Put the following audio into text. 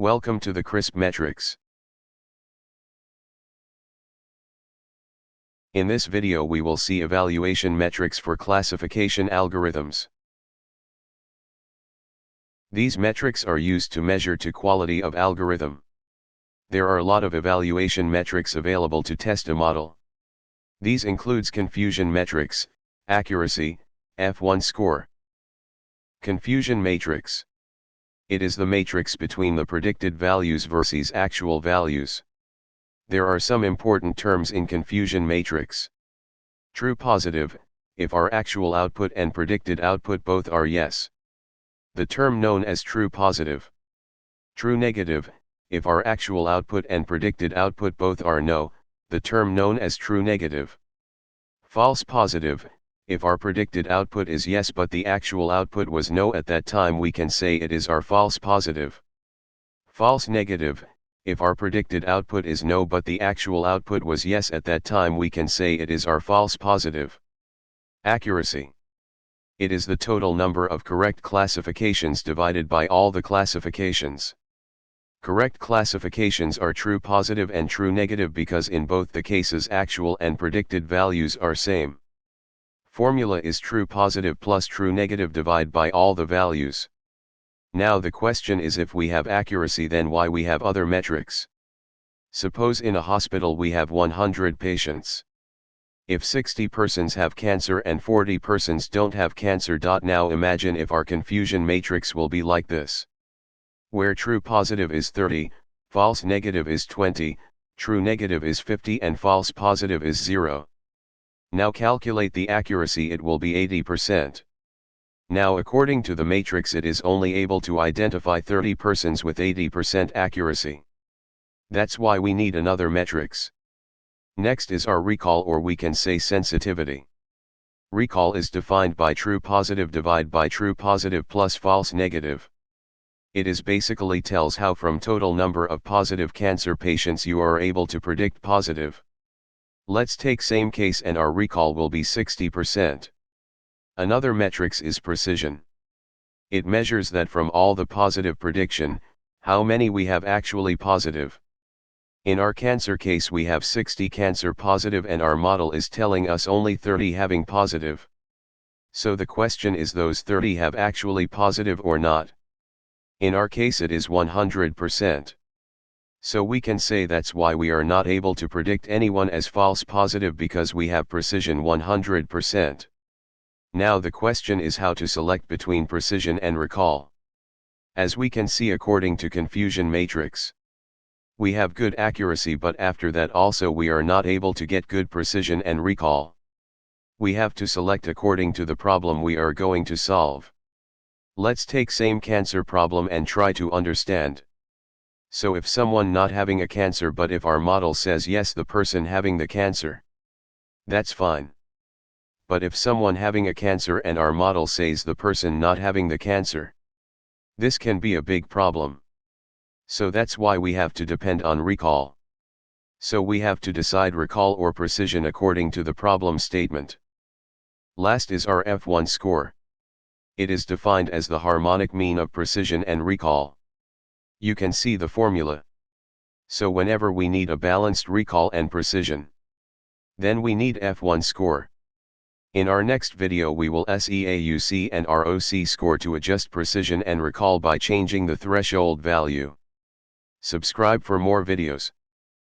Welcome to the CrispMetrics. In this video we will see evaluation metrics for classification algorithms. These metrics are used to measure the quality of algorithm. There are a lot of evaluation metrics available to test a model. These includes confusion metrics, accuracy, F1 score. Confusion matrix. It is the matrix between the predicted values versus actual values. There are some important terms in confusion matrix. True positive, if our actual output and predicted output both are yes. The term known as true positive. True negative, if our actual output and predicted output both are no, the term known as true negative. False positive, if our predicted output is yes but the actual output was no at that time, we can say it is our false positive. False negative, if our predicted output is no but the actual output was yes at that time, we can say it is our false positive. Accuracy. It is the total number of correct classifications divided by all the classifications. Correct classifications are true positive and true negative because in both the cases actual and predicted values are same. Formula is true positive plus true negative divide by all the values. Now the question is, if we have accuracy, then why we have other metrics? Suppose in a hospital we have 100 patients. If 60 persons have cancer and 40 persons don't have cancer. Now imagine if our confusion matrix will be like this, where true positive is 30, false negative is 20, true negative is 50 and false positive is 0. Now calculate the accuracy, it will be 80%. Now according to the matrix it is only able to identify 30 persons with 80% accuracy. That's why we need another metrics. Next is our recall, or we can say sensitivity. Recall is defined by true positive divide by true positive plus false negative. It is basically tells how from total number of positive cancer patients you are able to predict positive. Let's take same case and our recall will be 60%. Another metrics is precision. It measures that from all the positive prediction, how many we have actually positive. In our cancer case we have 60 cancer positive and our model is telling us only 30 having positive. So the question is, those 30 have actually positive or not? In our case it is 100%. So we can say that's why we are not able to predict anyone as false positive, because we have precision 100%. Now the question is how to select between precision and recall. As we can see according to confusion matrix, we have good accuracy, but after that also we are not able to get good precision and recall. We have to select according to the problem we are going to solve. Let's take same cancer problem and try to understand. So if someone not having a cancer, but if our model says yes, the person having the cancer, that's fine. But if someone having a cancer and our model says the person not having the cancer, this can be a big problem. So that's why we have to depend on recall. So we have to decide recall or precision according to the problem statement. Last is our F1 score. It is defined as the harmonic mean of precision and recall. You can see the formula. So whenever we need a balanced recall and precision, then we need F1 score. In our next video we will SEAUC and ROC score to adjust precision and recall by changing the threshold value. Subscribe for more videos.